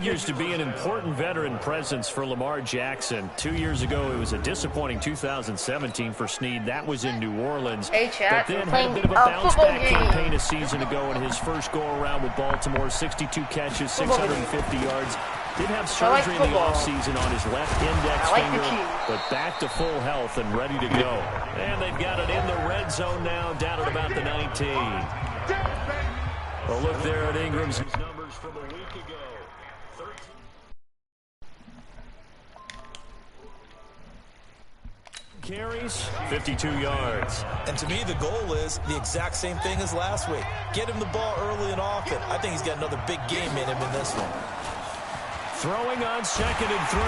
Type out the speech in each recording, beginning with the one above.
Used to be an important veteran presence for Lamar Jackson. 2 years ago, it was a disappointing 2017 for Snead. That was in New Orleans. Hey, chat, but then had a bit of a bounce-back campaign a season ago in his first go-around with Baltimore. 62 catches, 650 yards. Did have surgery in the offseason on his left index finger, but back to full health and ready to go. And they've got it in the red zone now, down at about the 19. Well, look there at Ingram's numbers from a week ago. Carries, 52 yards. And to me, the goal is the exact same thing as last week. Get him the ball early and often. I think he's got another big game in him in this one. Throwing on 2nd and 3.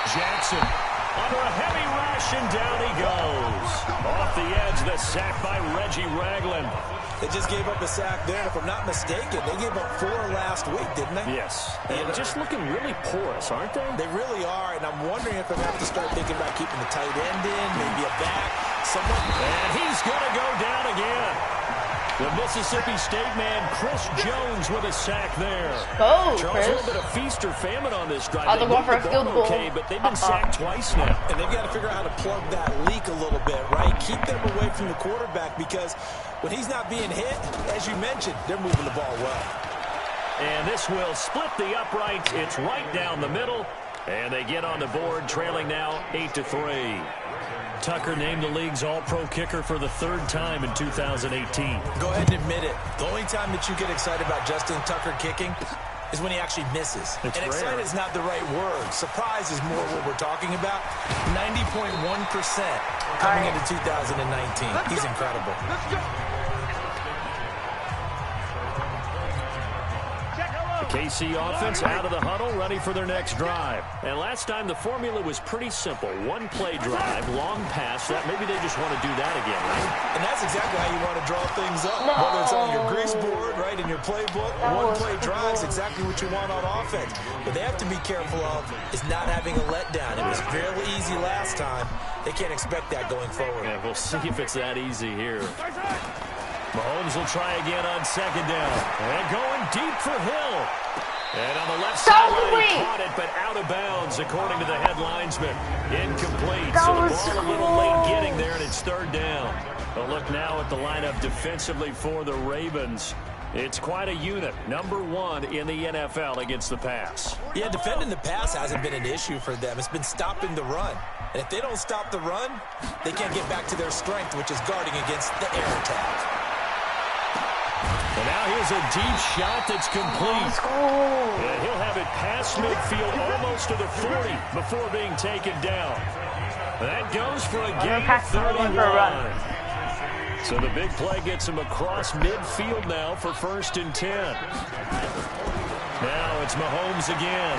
Jackson under a heavy rush, and down he goes. Off the edge, the sack by Reggie Ragland. They just gave up a sack there, and if I'm not mistaken, they gave up 4 last week, didn't they? Yes. And just looking really porous, aren't they? They really are, and I'm wondering if they have to start thinking about keeping the tight end in, maybe a back, someone. And he's going to go down again. The Mississippi State man, Chris Jones, with a sack there. Oh, Charles, Chris. A little bit of feast or famine on this drive. They're going for a field goal. Okay, but they've been sacked twice now. And they've got to figure out how to plug that leak a little bit, right? Keep them away from the quarterback, because when he's not being hit, as you mentioned, they're moving the ball well. And this will split the uprights. It's right down the middle. And they get on the board, trailing now 8-3. Tucker named the league's all-pro kicker for the 3rd time in 2018. Go ahead and admit it. The only time that you get excited about Justin Tucker kicking is when he actually misses. It's and rare. excited is not the right word. Surprise is more what we're talking about. 90.1% coming into 2019. He's incredible. KC offense out of the huddle, ready for their next drive. And last time the formula was pretty simple. One play drive, long pass. That maybe they just want to do that again, right? And that's exactly how you want to draw things up. Whether it's on your grease board, right, in your playbook, one play drive is exactly what you want on offense. But they have to be careful of is not having a letdown. It was fairly easy last time. They can't expect that going forward. Yeah, we'll see if it's that easy here. Mahomes will try again on 2nd down. And going deep for Hill. And on the left sideline, he caught it, but out of bounds, according to the head linesman. Incomplete. So the ball a little late getting there, and it's 3rd down. A look now at the lineup defensively for the Ravens. It's quite a unit. Number 1 in the NFL against the pass. Yeah, defending the pass hasn't been an issue for them. It's been stopping the run. And if they don't stop the run, they can't get back to their strength, which is guarding against the air attack. And now here's a deep shot that's complete. And he'll have it past midfield almost to the 40 before being taken down. That goes for a gain of 31. So the big play gets him across midfield now for 1st and 10. Now it's Mahomes again.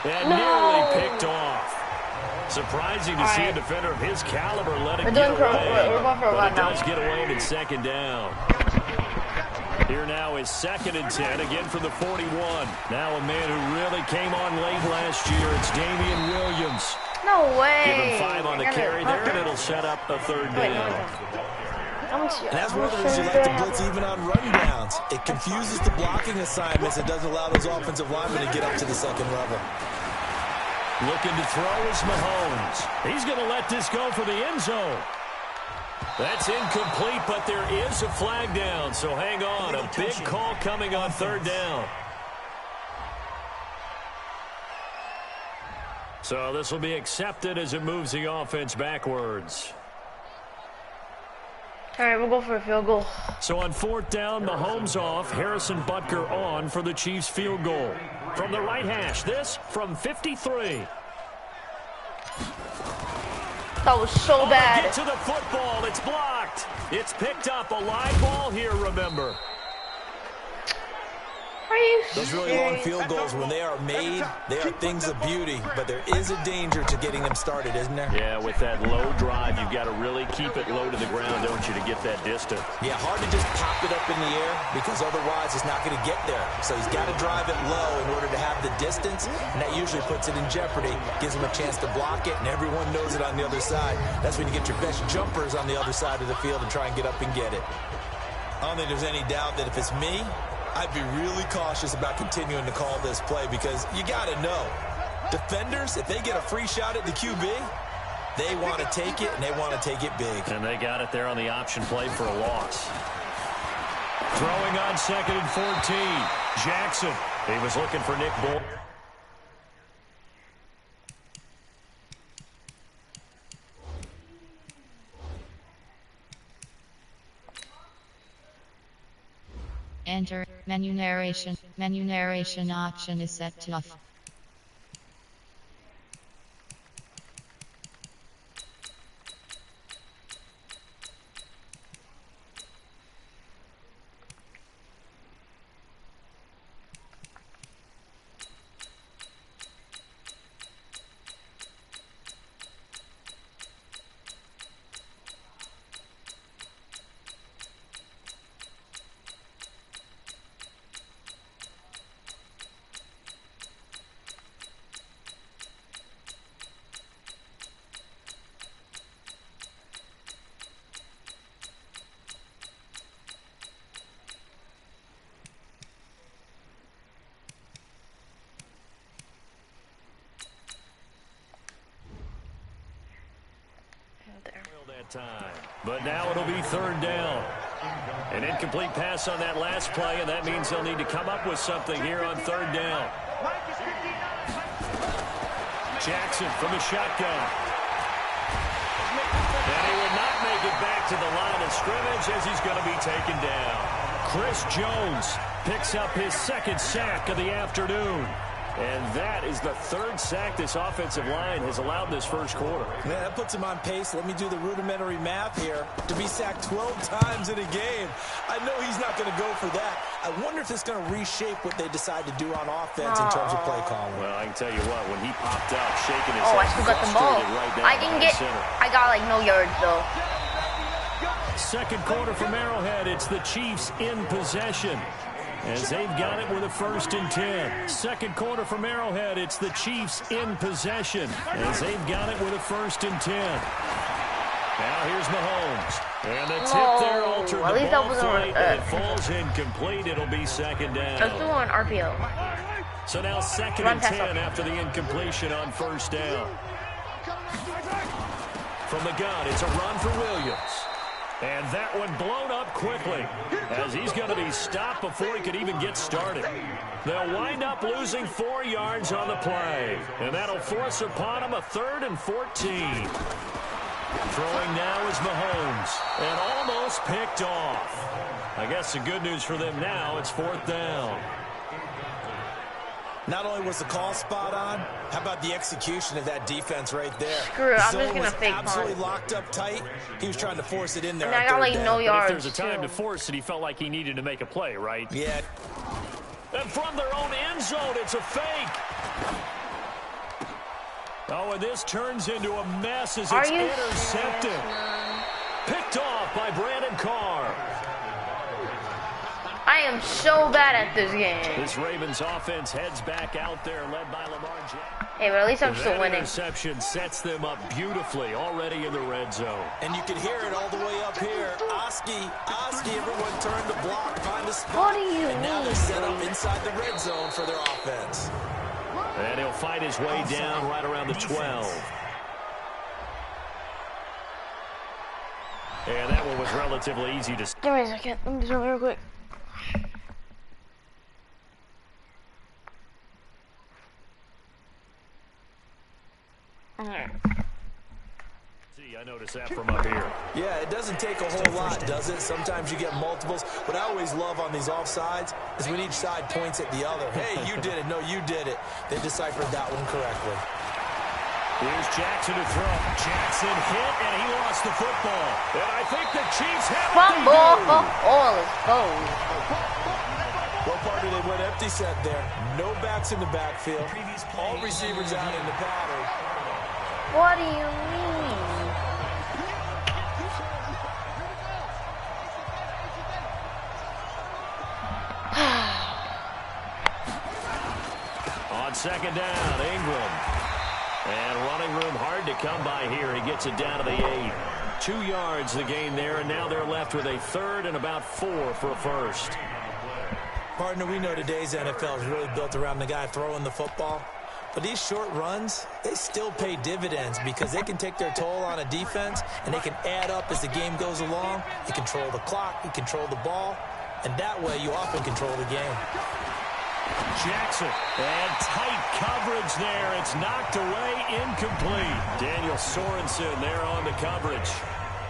And nearly picked off. Surprising to see a defender of his caliber let it get away. But it does get away in 2nd down. Here now is 2nd and 10, again for the 41. Now a man who really came on late last year. It's Damian Williams. No way. Give him 5 on the carry there, and it'll set up a 3rd down. And that's one of the reasons you like to blitz even on run downs. It confuses the blocking assignments. It doesn't allow those offensive linemen to get up to the 2nd level. Looking to throw is Mahomes. He's going to let this go for the end zone. That's incomplete, but there is a flag down, so hang on. A big call coming on 3rd down. So this will be accepted as it moves the offense backwards. All right, we'll go for a field goal. So on 4th down, Mahomes off, Harrison Butker on for the Chiefs field goal. From the right hash, this from 53. That was so bad. Get to the football. It's blocked. It's picked up. A live ball here, remember. Are you Those really long field goals, when they are made, they are things of beauty, but there is a danger to getting them started, isn't there? Yeah, with that low drive, you've got to really keep it low to the ground, don't you, to get that distance. Yeah, hard to just pop it up in the air because otherwise it's not going to get there. So he's got to drive it low in order to have the distance, and that usually puts it in jeopardy, gives him a chance to block it, and everyone knows it on the other side. That's when you get your best jumpers on the other side of the field and try and get up and get it. I don't think there's any doubt that if it's me, I'd be really cautious about continuing to call this play because you got to know, defenders, if they get a free shot at the QB, they want to take it, and they want to take it big. And they got it there on the option play for a loss. Throwing on 2nd and 14. Jackson. He was looking for Nick Bull. Enter menu narration. Menu narration option is set to off. Time. But now it'll be 3rd down. An incomplete pass on that last play, and that means they'll need to come up with something here on 3rd down. Jackson from the shotgun. And he would not make it back to the line of scrimmage as he's going to be taken down. Chris Jones picks up his 2nd sack of the afternoon. And that is the 3rd sack this offensive line has allowed this first quarter. Man, that puts him on pace. Let me do the rudimentary math here. To be sacked 12 times in a game, I know he's not going to go for that. I wonder if it's going to reshape what they decide to do on offense in terms of play calling. Well, I can tell you what, when he popped up, shaking his head, I still got the ball. I got like no yards though. 2nd quarter from Arrowhead. It's the Chiefs in possession, as they've got it with a 1st and 10. 2nd quarter from Arrowhead, it's the Chiefs in possession, as they've got it with a 1st and 10. Now here's Mahomes. And the tip there altered the ball flight, and it falls incomplete. It'll be 2nd down. Let's do an RPO. So now 2nd and 10 after the incompletion on 1st down. From the gun, it's a run for Williams. And that one blown up quickly, as he's going to be stopped before he could even get started. They'll wind up losing 4 yards on the play, and that'll force upon him a 3rd and 14. Throwing now is Mahomes, and almost picked off. I guess the good news for them now, it's 4th down. Not only was the call spot on, how about the execution of that defense right there? Screw it, I'm just going to fake punt. Absolutely locked up tight. He was trying to force it in there. And I got like no yards. If there's a time to force it, he felt like he needed to make a play, right? Yeah. And from their own end zone, it's a fake. Oh, and this turns into a mess as it's intercepted. Picked off by Brandon Carr. I am so bad at this game. This Ravens offense heads back out there, led by Lamar Jackson. Hey, but at least I'm still winning. Interception sets them up beautifully already in the red zone. And you can hear it all the way up here. Oski, everyone turned to block, find a spot. What do you And now they're set up inside the red zone for their offense. And he'll fight his way down right around the 12. And that one was relatively easy to... Give me a second. Let me do something real quick. See, I noticed that from up here. Yeah, it doesn't take a whole lot, does it? Sometimes you get multiples. What I always love on these offsides is when each side points at the other. Hey, you did it. No, you did it. They deciphered that one correctly. Here's Jackson to throw. Jackson hit, and he lost the football. And I think the Chiefs have Fumble. What part did they went empty set there? No backs in the backfield. All receivers out in the pattern. What do you mean? On 2nd down, Ingram. And running room hard to come by here. He gets it down to the 8. 2 yards the gain there, and now they're left with a 3rd and about 4 for a first. Partner, we know today's NFL is really built around the guy throwing the football. But these short runs, they still pay dividends because they can take their toll on a defense, and they can add up as the game goes along. You control the clock, you control the ball, and that way you often control the game. Jackson, and tight coverage there. It's knocked away, incomplete. Daniel Sorensen there on the coverage.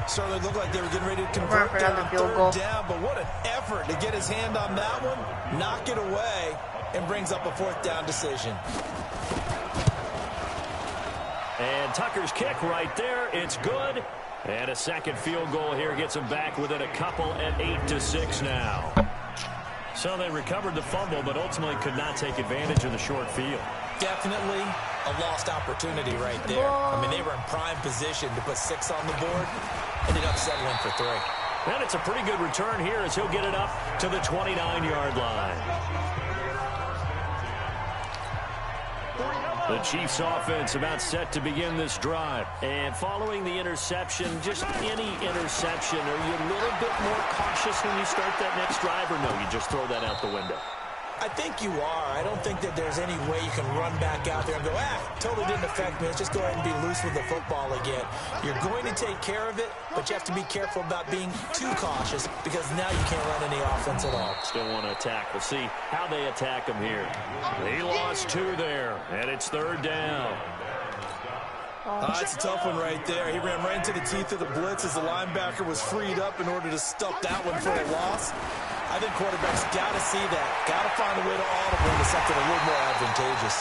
Certainly looked like they were getting ready to convert down third down, but what an effort to get his hand on that one, knock it away, and brings up a fourth down decision. And Tucker's kick right there. It's good. And a second field goal here gets him back within a couple at 8-6 now. So they recovered the fumble, but ultimately could not take advantage of the short field. Definitely a lost opportunity right there. I mean, they were in prime position to put 6 on the board. Ended up settling for 3. And it's a pretty good return here as he'll get it up to the 29-yard line. The Chiefs offense about set to begin this drive. And following the interception, just any interception, are you a little bit more cautious when you start that next drive, or no, you just throw that out the window? I think you are. I don't think that there's any way you can run back out there and go, totally didn't affect me. Let's just go ahead and be loose with the football again. You're going to take care of it, but you have to be careful about being too cautious because now you can't run any offense at all. Still want to attack. We'll see how they attack him here. He lost 2 there, and it's third down. That's a tough one right there. He ran right into the teeth of the blitz as the linebacker was freed up in order to stuff that one for a loss. I think quarterbacks got to see that. Got to find a way to audible into something a little more advantageous.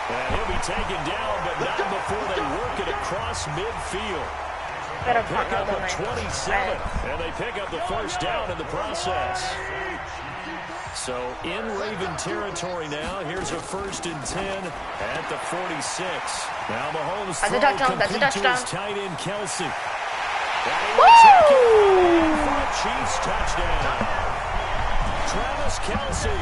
And he'll be taken down, but not before they work it across midfield. Pick up a 27, and they pick up the first down in the process. So in Raven territory now. Here's a 1st and 10 at the 46. Now Mahomes throw complete to his tight end Kelsey. Chiefs touchdown. Travis Kelsey,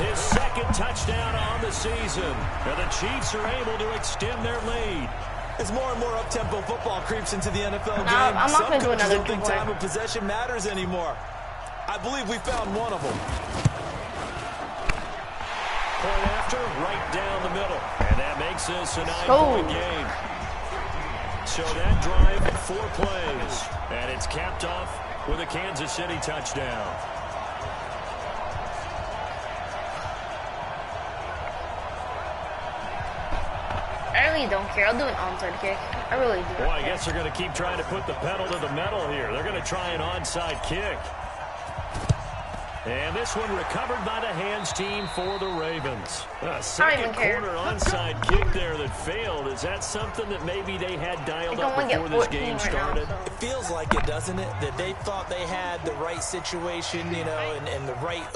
his 2nd touchdown on the season. And the Chiefs are able to extend their lead. As more and more up-tempo football creeps into the NFL game, some coaches don't think time of possession matters anymore. I believe we found one of them. Point after, right down the middle. And that makes this a 9-point game. So that drive, 4 plays. And it's capped off with a Kansas City touchdown. I really don't care. I'll do an onside kick. I really do. Well, I guess they're going to keep trying to put the pedal to the metal here. They're going to try an onside kick. And this one recovered by the hands team for the Ravens. A second quarter onside kick there that failed. Is that something that maybe they had dialed up before this game started? It feels like it, doesn't it? That they thought they had the right situation, you know, and the right...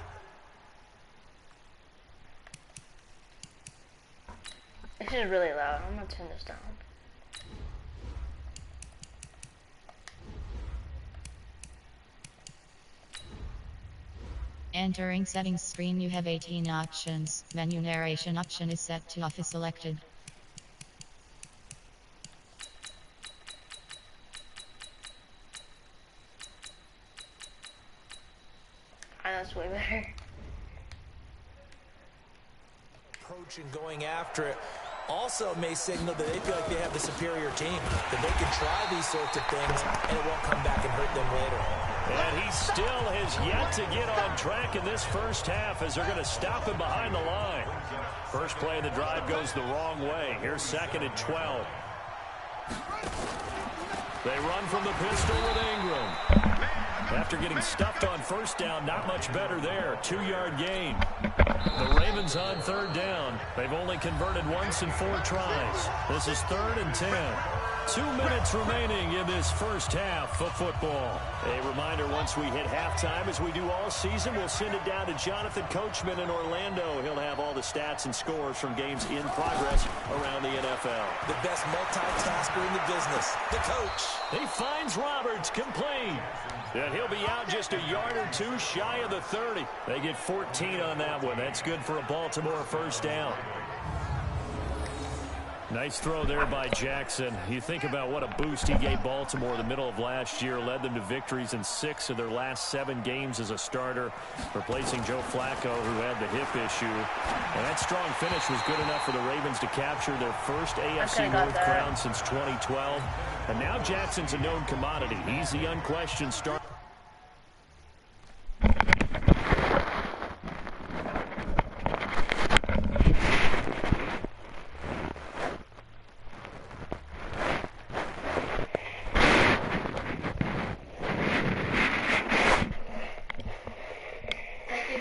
This is really loud. I'm going to turn this down. Entering settings screen, you have 18 options. Menu narration option is set to off is selected. That's way better. Approach and going after it also may signal that they feel like they have the superior team, that they can try these sorts of things and it won't come back and hurt them later. And he still has yet to get on track in this first half as they're going to stop him behind the line. First play of the drive goes the wrong way. Here's 2nd and 12. They run from the pistol with Ingram. After getting stuffed on first down, not much better there. 2-yard gain. The Ravens on 3rd down. They've only converted once in 4 tries. This is 3rd and 10. 2 minutes remaining in this first half of football. A reminder, once we hit halftime, as we do all season, we'll send it down to Jonathan Coachman in Orlando. He'll have all the stats and scores from games in progress around the NFL. The best multitasker in the business, the coach. He finds Roberts complete. And he'll be out just a yard or 2 shy of the 30. They get 14 on that one. That's good for a Baltimore first down. Nice throw there by Jackson. You think about what a boost he gave Baltimore in the middle of last year, led them to victories in 6 of their last 7 games as a starter, replacing Joe Flacco, who had the hip issue. And that strong finish was good enough for the Ravens to capture their first AFC North crown since 2012. And now Jackson's a known commodity. He's the unquestioned starter.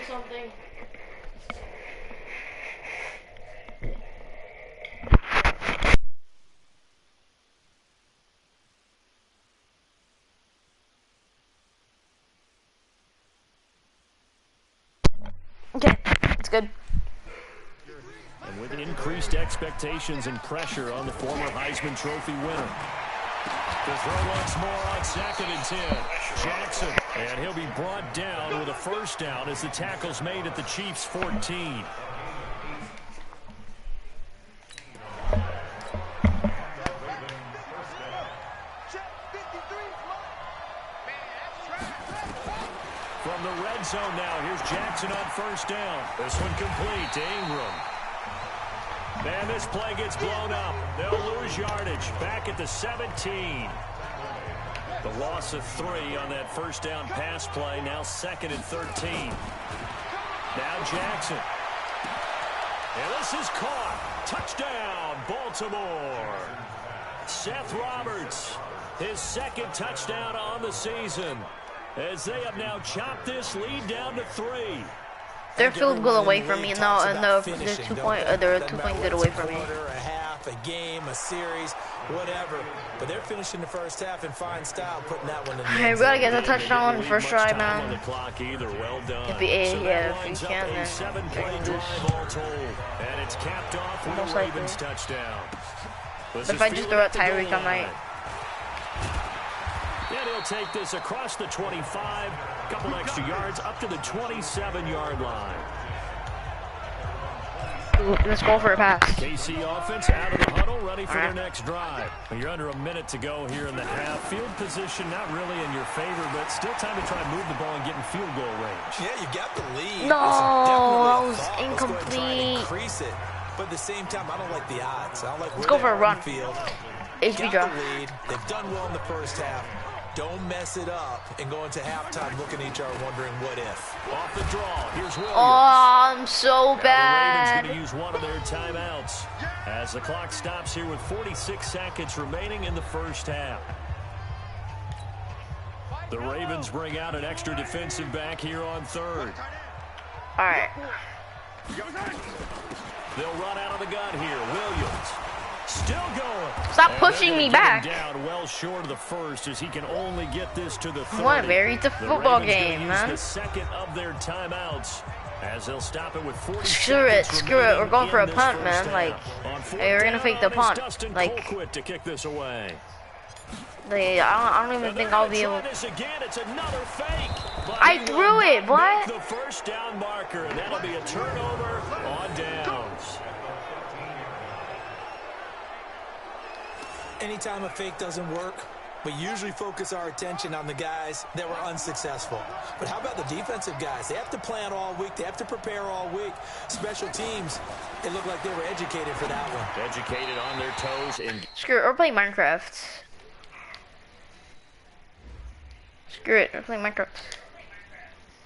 Something. Okay, it's good. And with increased expectations and pressure on the former Heisman Trophy winner. To throw once more on 2nd and 10. Jackson, and he'll be brought down with a first down as the tackle's made at the Chiefs' 14. From the red zone now, here's Jackson on first down. This one complete to Ingram. And this play gets blown up. They'll lose yardage. Back at the 17. The loss of 3 on that first down pass play. Now 2nd and 13. Now Jackson. And this is caught. Touchdown, Baltimore. Seth Roberts, his 2nd touchdown on the season, as they have now chopped this lead down to 3. They're field goal away from me now, and they're 2-point. They're 2-point good away from me. A half, a game, a series, whatever. But they're finishing the first half in fine style, putting that one in the end zone. Hey, we gotta get the touchdown on the first try, man. Well done. If you can, then. 7-play drive all told, and it's capped off with a Ravens touchdown. But if I just throw out Tyreek, I might. And he'll take this across the 25, a couple extra yards up to the 27-yard line. Let's go for a pass. KC offense out of the huddle, ready for their next drive. You're under a minute to go here in the half. Field position not really in your favor, but still time to try and move the ball and get in field goal range. Yeah, you got the lead. No, that was incomplete. incomplete. But at the same time, I don't like the odds. I don't like Let's go for a run. Field. HB draw. They've done well in the first half. Don't mess it up and go into halftime looking at each other wondering what if. Off the draw, here's Williams. Oh, I'm so bad. The Ravens going to use one of their timeouts as the clock stops here with 46 seconds remaining in the first half. The Ravens bring out an extra defensive back here on 3rd. All right. They'll run out of the gun here. Williams still going. Stop pushing me back. Down well short of the first as he can only get this to the 30. What a very tough football game, man. The second of their timeouts as they'll stop it with 40 Screw it. We're going for a punt, man. Like, hey, we're gonna fake the punt. Like, to kick this away. I don't even think I'll be able. I threw it. What? The first down marker, and that'll be a turnover on downs. Anytime a fake doesn't work, we usually focus our attention on the guys that were unsuccessful. But how about the defensive guys? They have to plan all week. They have to prepare all week. Special teams, it looked like they were educated for that one. Educated on their toes. Screw it, we're playing Minecraft. Screw it, we're playing Minecraft.